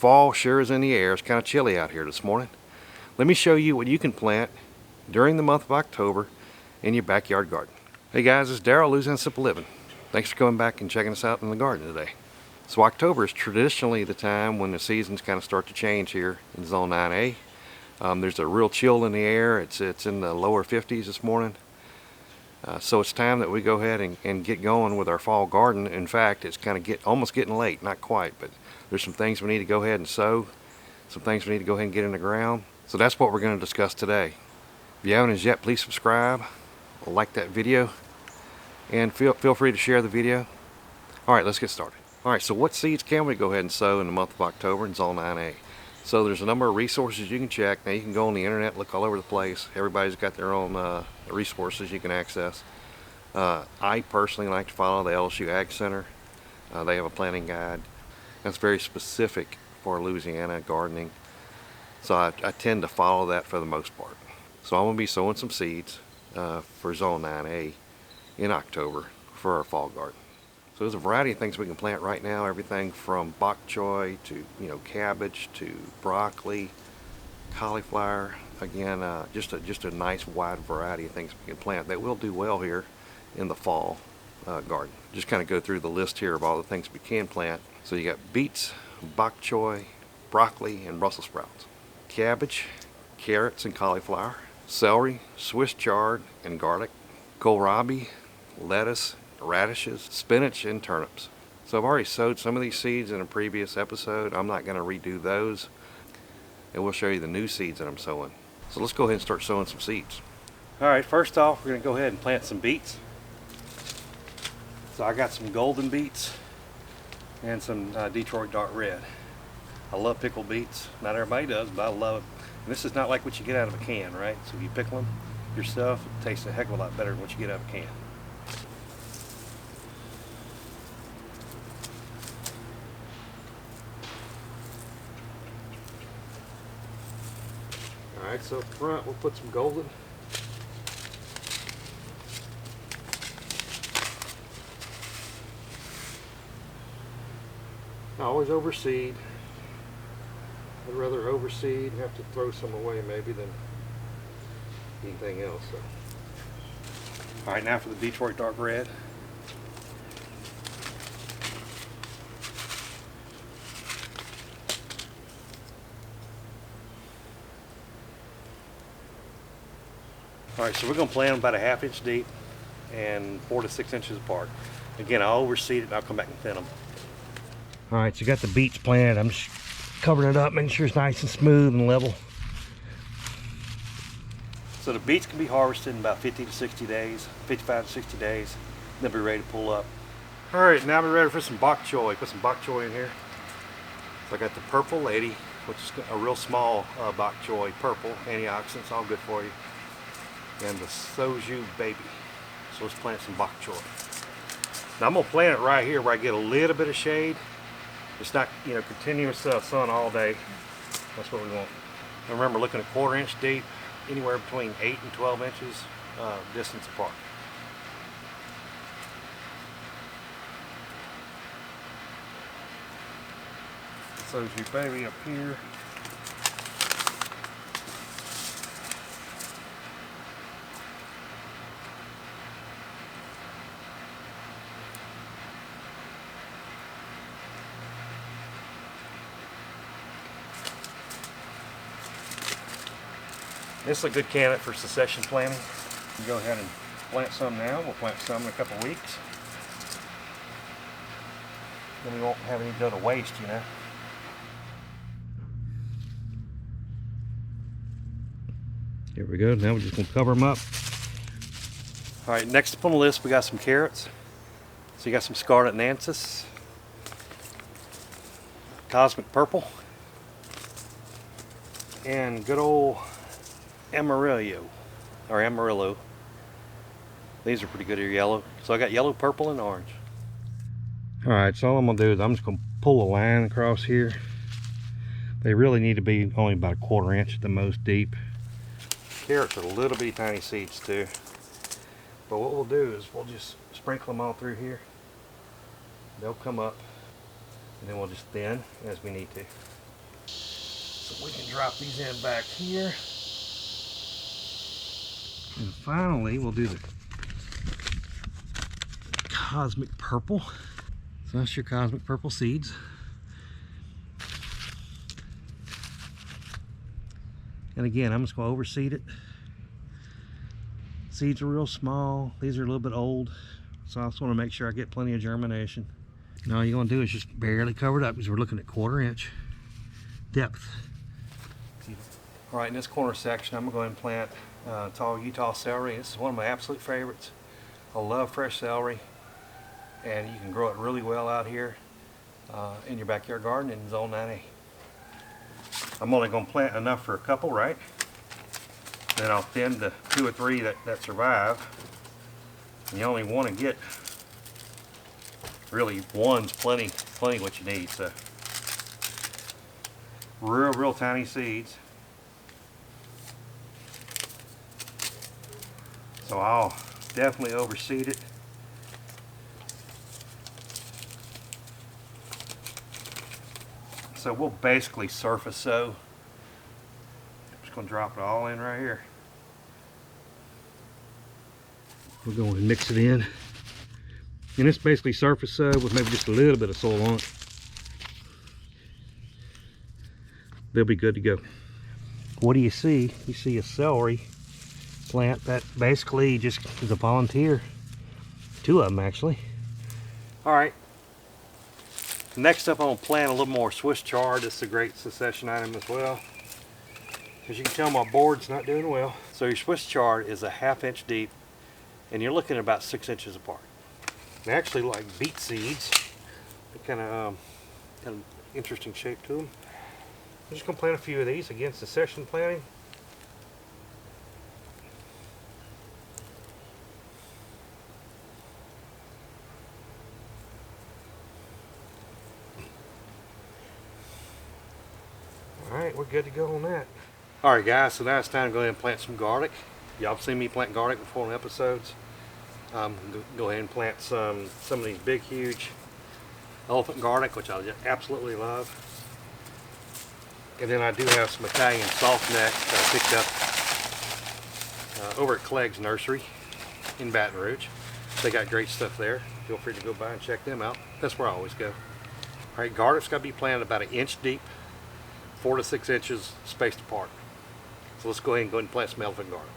Fall sure is in the air. It's kind of chilly out here this morning. Let me show you what you can plant during the month of October in your backyard garden. Hey guys, it's Daryl, Louisiana Simple Living. Thanks for coming back and checking us out in the garden today. So October is traditionally the time when the seasons kind of start to change here in Zone 9A. There's a real chill in the air. It's in the lower 50s this morning. So it's time that we go ahead and get going with our fall garden. In fact, it's kind of almost getting late, not quite, but there's some things we need to go ahead and sow, some things we need to go ahead and get in the ground. So that's what we're going to discuss today. If you haven't as yet, please subscribe, like that video, and feel free to share the video. All right, let's get started. All right, so what seeds can we go ahead and sow in the month of October in Zone 9A? So there's a number of resources you can check. Now you can go on the internet, look all over the place. Everybody's got their own resources you can access. I personally like to follow the LSU Ag Center. They have a planting guide that's very specific for Louisiana gardening. So I tend to follow that for the most part. So I'm going to be sowing some seeds for Zone 9A in October for our fall garden. So there's a variety of things we can plant right now, everything from bok choy to cabbage to broccoli, cauliflower. Again, just a nice wide variety of things we can plant that will do well here in the fall garden. Just kind of go through the list here of all the things we can plant. So you got beets, bok choy, broccoli, and Brussel sprouts, cabbage, carrots, and cauliflower, celery, Swiss chard and garlic, kohlrabi, lettuce, radishes, spinach, and turnips. So I've already sowed some of these seeds in a previous episode. I'm not going to redo those, and we'll show you the new seeds that I'm sowing. So let's go ahead and start sowing some seeds. All right, first off, we're going to go ahead and plant some beets. So I got some golden beets and some Detroit dark red. I love pickled beets. Not everybody does, but I love it. And this is not like what you get out of a can, right? So if you pickle them yourself, it tastes a heck of a lot better than what you get out of a can. Alright, so up front we'll put some golden. I always overseed. I'd rather overseed and have to throw some away maybe than anything else. So. Alright, now for the Detroit dark red. Alright, so we're going to plant them about a ½ inch deep and 4 to 6 inches apart. Again, I'll overseed it and I'll come back and thin them. Alright, so you got the beets planted. I'm just covering it up, making sure it's nice and smooth and level. So the beets can be harvested in about 50 to 60 days, 55 to 60 days. They'll be ready to pull up. Alright, now we're ready for some bok choy. Put some bok choy in here. So I got the purple lady, which is a real small bok choy, purple, antioxidants, all good for you. And the soju baby. So let's plant some bok choy. Now I'm going to plant it right here where I get a little bit of shade. It's not, continuous sun all day. That's what we want. And remember, looking at 1/4 inch deep, anywhere between 8 and 12 inches distance apart. Soju baby up here. This is a good candidate for succession planting. You go ahead and plant some now. We'll plant some in a couple of weeks. Then we won't have any go to waste, Here we go. Now we're just going to cover them up. All right, next up on the list we got some carrots. So you got some scarlet nances, cosmic purple, and good old Amarillo. These are pretty good here, yellow. So I got yellow, purple, and orange. Alright, so all I'm going to do is I'm just going to pull a line across here. They really need to be only about a 1/4 inch at the most deep. Carrots are little bitty tiny seeds too. But what we'll do is we'll just sprinkle them all through here. They'll come up, and then we'll just thin as we need to. So we can drop these in back here. And finally, we'll do the cosmic purple. So that's your cosmic purple seeds. And again, I'm just going to overseed it. Seeds are real small. These are a little bit old. So I just want to make sure I get plenty of germination. And all you're going to do is just barely cover it up because we're looking at 1/4 inch depth. All right, in this corner section, I'm going to go ahead and plant tall Utah celery. This is one of my absolute favorites. I love fresh celery, and you can grow it really well out here in your backyard garden in Zone 9A. I'm only going to plant enough for a couple, right? Then I'll thin the 2 or 3 that survive. And you only want to get, really, one's plenty what you need. So real tiny seeds. So I'll definitely overseed it. So we'll basically surface sow. I'm just going to drop it all in right here. We're going to mix it in. And it's basically surface sow with maybe just a little bit of soil on it. They'll be good to go. What do you see? You see a celery plant that basically just is a volunteer. 2 of them actually. All right. Next up, I'm going to plant a little more Swiss chard. This is a great succession item as well. As you can tell, my board's not doing well. So your Swiss chard is a 1/2 inch deep, and you're looking at about 6 inches apart. They actually like beet seeds. They're kind of interesting shape to them. I'm just going to plant a few of these, again, succession planting. Alright, we're good to go on that. Alright guys, so now it's time to go ahead and plant some garlic. Y'all have seen me plant garlic before in episodes. Go ahead and plant some of these big, huge elephant garlic, which I absolutely love. And then I do have some Italian softneck that I picked up over at Clegg's Nursery in Baton Rouge. They got great stuff there. Feel free to go by and check them out. That's where I always go. Alright, garlic's got to be planted about 1 inch deep, 4 to 6 inches spaced apart. So let's go ahead and plant some elephant garlic.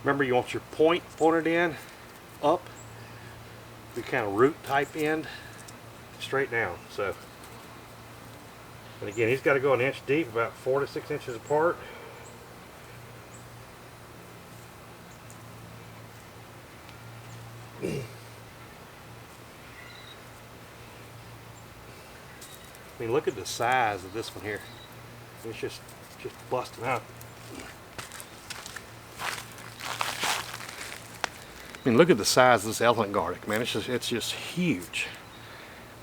Remember, you want your point pointed in, up, the kind of root type end, straight down. So, and again, he's got to go 1 inch deep, about 4 to 6 inches apart. I mean, look at the size of this one here. It's just busting out. I mean, look at the size of this elephant garlic, man. It's just huge.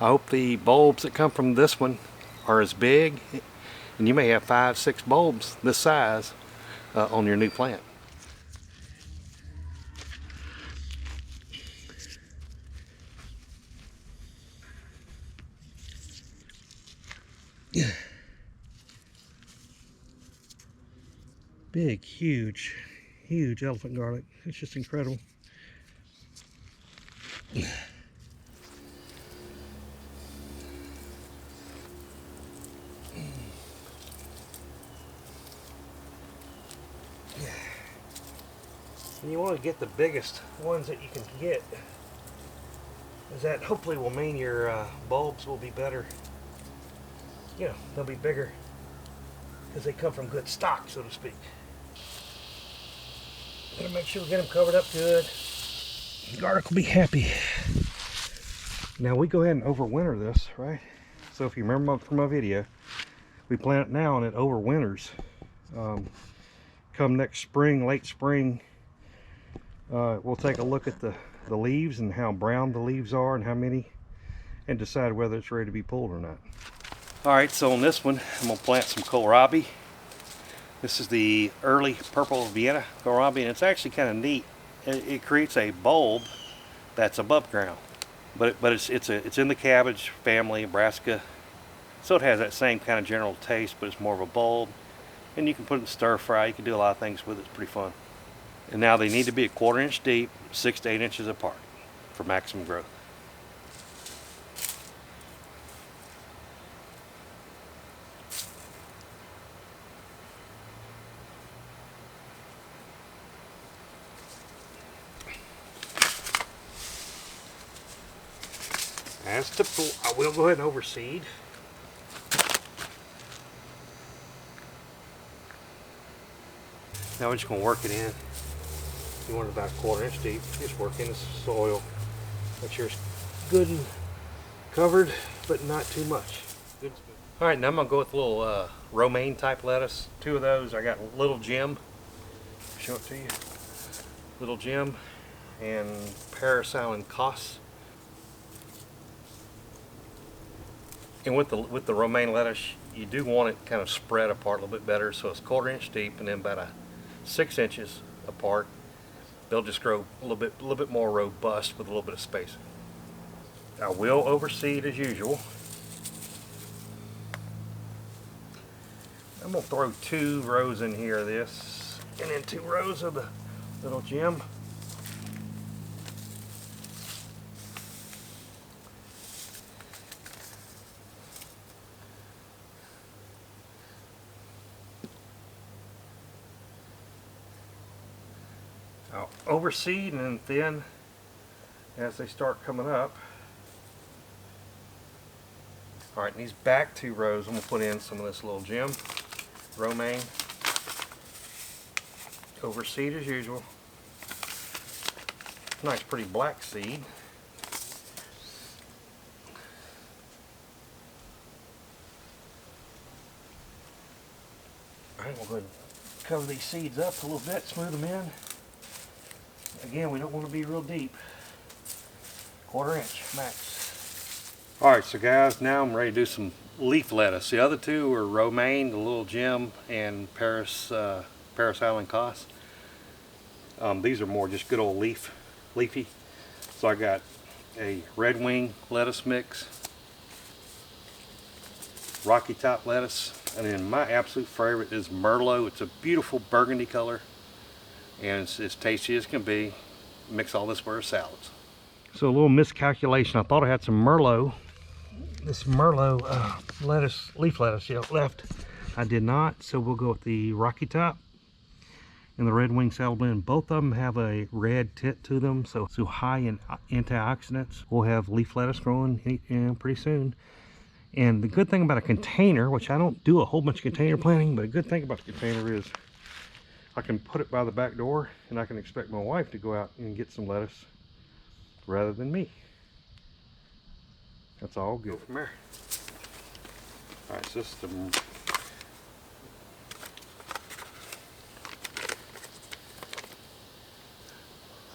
I hope the bulbs that come from this one are as big, and you may have 5, 6 bulbs this size on your new plant. Big, huge elephant garlic. It's just incredible. And you want to get the biggest ones that you can get, as that hopefully will mean your bulbs will be better. You know, they'll be bigger because they come from good stock, so to speak. Gotta make sure we get them covered up good. Garlic will be happy. Now we go ahead and overwinter this, right? So if you remember from my video, we plant it now and it overwinters. Come next spring, late spring, we'll take a look at the leaves and how brown the leaves are and how many, and decide whether it's ready to be pulled or not. Alright, so on this one, I'm going to plant some kohlrabi. This is the early purple Vienna kohlrabi, and it's actually kind of neat. It creates a bulb that's above ground, but it's in the cabbage family, brassica So it has that same kind of general taste, but it's more of a bulb. And you can put it in stir fry. You can do a lot of things with it. It's pretty fun. And now they need to be a 1/4 inch deep, 6 to 8 inches apart for maximum growth. As typical, I will go ahead and overseed. Now we're just going to work it in. You want it about 1/4 inch deep. Just work in the soil. Make sure it's good and covered, but not too much. Good. All right, now I'm going to go with a little romaine type lettuce. 2 of those. I got Little Jim. Show it to you. Little Jim and Paris Island Cos. And with the romaine lettuce, you do want it kind of spread apart a little bit better, so it's 1/4 inch deep and then about 6 inches apart. They'll just grow a little bit more robust with a little bit of spacing. I will overseed as usual. I'm gonna throw 2 rows in here of this, and then 2 rows of the Little Jim. I'll overseed and then thin as they start coming up. Alright, in these back 2 rows, I'm going to put in some of this Little Jim, romaine, overseed as usual. Nice pretty black seed. Alright, we'll go ahead and cover these seeds up a little bit, smooth them in. Again, we don't want to be real deep. 1/4 inch max. Alright, so guys, now I'm ready to do some leaf lettuce. The other 2 are romaine, the Little Jim, and Paris Island Cos. These are more just good old leafy. So I got a red wing lettuce mix, rocky top lettuce, and then my absolute favorite is Merlot. It's a beautiful burgundy color, and it's as tasty as can be. Mix all this for salads. So a little miscalculation. I thought I had some Merlot. This Merlot leaf lettuce left. I did not, so we'll go with the rocky top and the red wing salad blend. Both of them have a red tint to them, so high in antioxidants. We'll have leaf lettuce growing pretty soon. And the good thing about a container, which I don't do a whole bunch of container planting, but a good thing about the container is I can put it by the back door, and I can expect my wife to go out and get some lettuce rather than me. That's all good. Go from there. All right, so this is the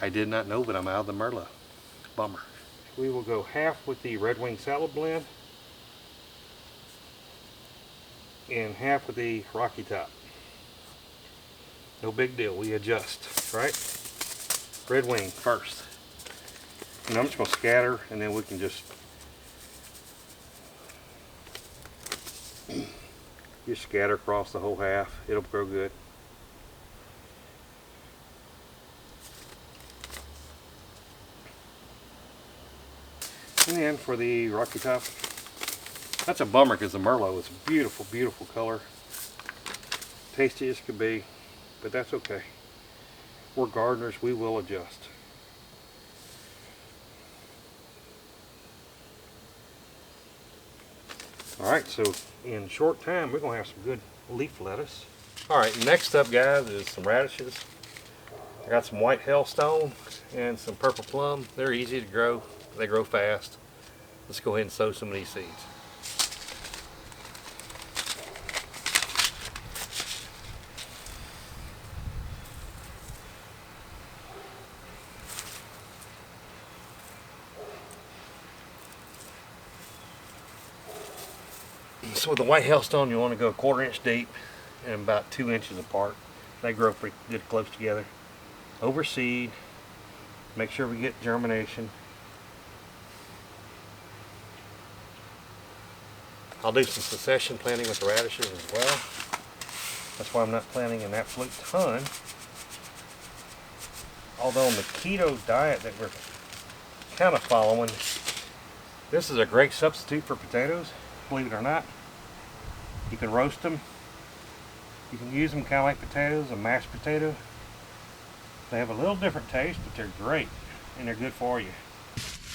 I did not know, but I'm out of the Merlot. Bummer. We will go half with the red wing salad blend and half with the rocky top. No big deal, we adjust, right? Red wing first. And I'm just gonna scatter, and then we can just scatter across the whole half. It'll grow good. And then for the rocky top, that's a bummer because the Merlot is a beautiful, beautiful color. Tasty as could be, but that's okay. We're gardeners, we will adjust. Alright, so in short time, we're going to have some good leaf lettuce. Alright, next up, guys, is some radishes. I got some white hailstone and some purple plum. They're easy to grow. They grow fast. Let's go ahead and sow some of these seeds. So with the white hailstone, you want to go 1/4 inch deep and about 2 inches apart. They grow pretty good close together. Overseed. Make sure we get germination. I'll do some succession planting with the radishes as well. That's why I'm not planting an absolute ton. Although on the keto diet that we're kind of following, this is a great substitute for potatoes, believe it or not. You can roast them. You can use them kind of like potatoes, a mashed potato. They have a little different taste, but they're great and they're good for you.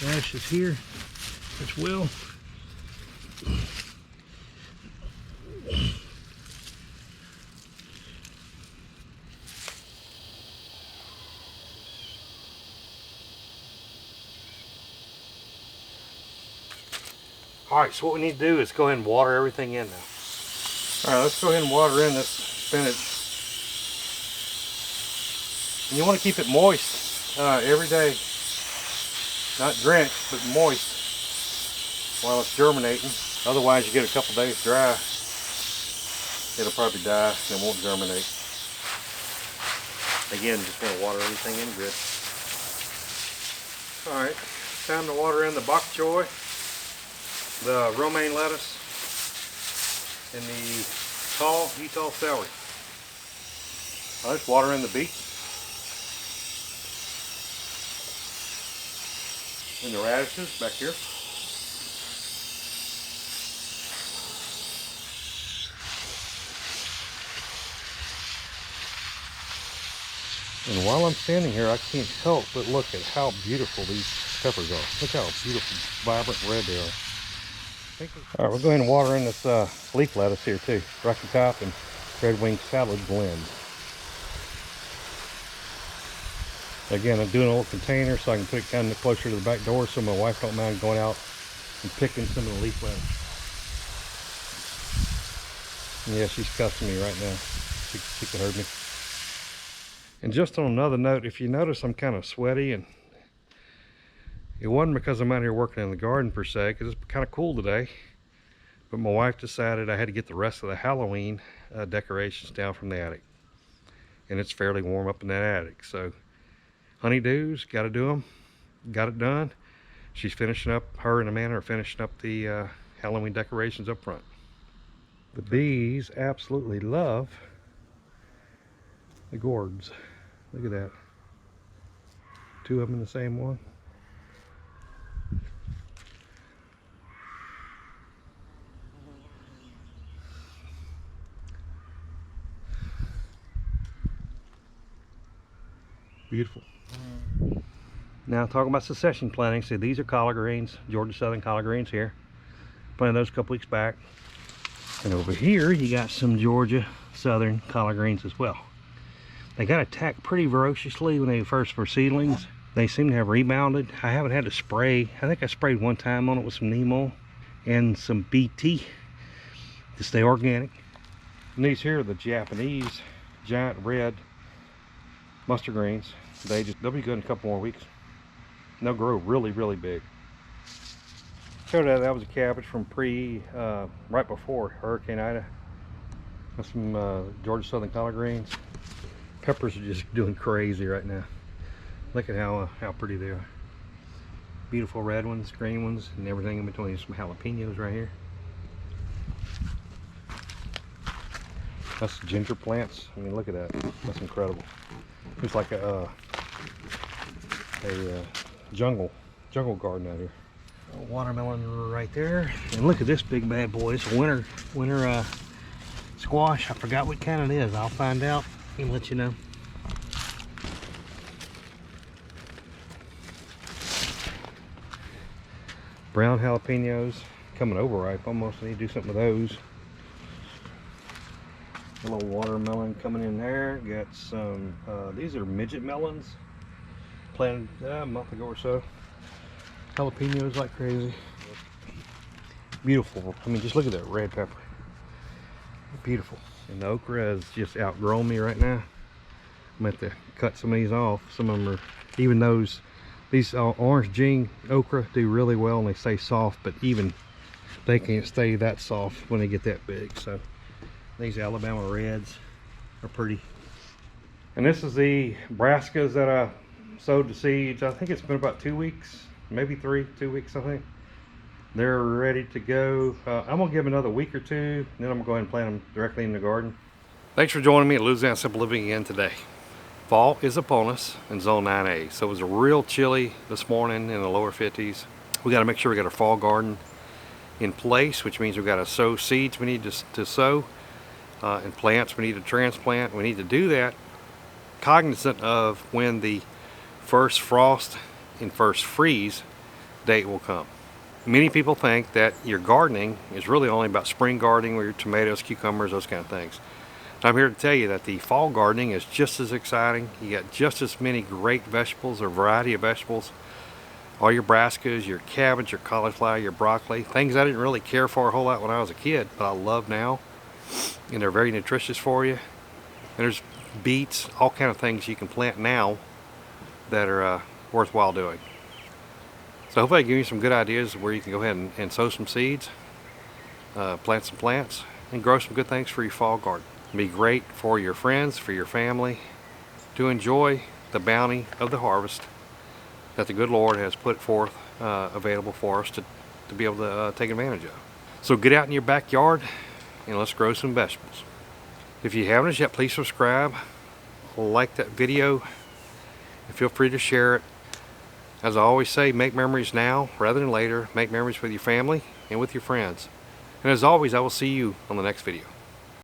Radishes here as well. Alright, so what we need to do is go ahead and water everything in now. Alright, let's go ahead and water in this spinach. And you want to keep it moist every day. Not drenched, but moist while it's germinating. Otherwise you get a couple days dry, it'll probably die and it won't germinate. Again, just want to water everything in good. Alright, time to water in the bok choy, the romaine lettuce, and the tall celery. Let's water in the beets and the radishes back here. And while I'm standing here, I can't help but look at how beautiful these peppers are. Look how beautiful, vibrant red they are. All right, we'll go ahead and water in this leaf lettuce here too. Rocky Top and Red Wing Salad blend. Again, I'm doing a little container so I can put it kind of closer to the back door so my wife don't mind going out and picking some of the leaf lettuce. Yeah, she's cussing me right now. She could hurt me. And just on another note, if you notice I'm kind of sweaty, and it wasn't because I'm out here working in the garden per se, because it's kind of cool today, but my wife decided I had to get the rest of the Halloween decorations down from the attic. And it's fairly warm up in that attic, so honeydews, got to do them, got it done. She's finishing up, her and Amanda are finishing up the Halloween decorations up front. The bees absolutely love the gourds. Look at that. Two of them in the same one. Beautiful. Now talking about succession planting, see these are collard greens, Georgia Southern collard greens here. Planted those a couple weeks back. And over here you got some Georgia Southern collard greens as well. They got attacked pretty ferociously when they first were seedlings. They seem to have rebounded. I haven't had to spray. I think I sprayed one time on it with some neem oil and some BT to stay organic. And these here are the Japanese giant red mustard greens. They'll be good in a couple more weeks. And they'll grow really, really big. Showed that was a cabbage from right before Hurricane Ida. That's some Georgia Southern collard greens. Peppers are just doing crazy right now. Look at how pretty they are. Beautiful red ones, green ones, and everything in between. Some jalapenos right here. That's ginger plants. I mean, look at that. That's incredible. It's like a jungle garden out here. Watermelon right there. And look at this big bad boy. It's a winter squash. I forgot what kind it is. I'll find out and let you know. Brown jalapenos coming overripe almost. I need to do something with those. A little watermelon coming in there. Got some, these are midget melons. Planted a month ago or so. Jalapenos like crazy. Beautiful. I mean, just look at that red pepper. Beautiful. And the okra has just outgrown me right now. I'm going to have to cut some of these off. Some of them are, even these orange gene okra do really well and they stay soft, but even they can't stay that soft when they get that big. So these Alabama reds are pretty. And this is the brassicas that I sowed the seeds. I think it's been about 2 weeks, maybe 2 weeks I think. They're ready to go. I'm gonna give them another week or two, then I'm gonna go ahead and plant them directly in the garden. Thanks for joining me at Louisiana Simple Living again today. Fall is upon us in Zone 9A, so it was real chilly this morning in the lower 50s. We got to make sure we got our fall garden in place, which means we got to sow seeds we need to sow, and plants we need to transplant. We need to do that cognizant of when the first frost and first freeze date will come. Many people think that your gardening is really only about spring gardening with your tomatoes, cucumbers, those kind of things. I'm here to tell you that the fall gardening is just as exciting. You got just as many great vegetables or variety of vegetables. All your brassicas, your cabbage, your cauliflower, your broccoli, things I didn't really care for a whole lot when I was a kid, but I love now. And they're very nutritious for you. And there's beets, all kind of things you can plant now that are worthwhile doing. So hopefully I give you some good ideas where you can go ahead and sow some seeds, plant some plants, and grow some good things for your fall garden. Be great for your friends, for your family, to enjoy the bounty of the harvest that the good Lord has put forth available for us to be able to take advantage of. So get out in your backyard and let's grow some vegetables. If you haven't as yet, please subscribe, like that video, and feel free to share it. As I always say, make memories now rather than later. Make memories with your family and with your friends. And as always, I will see you on the next video.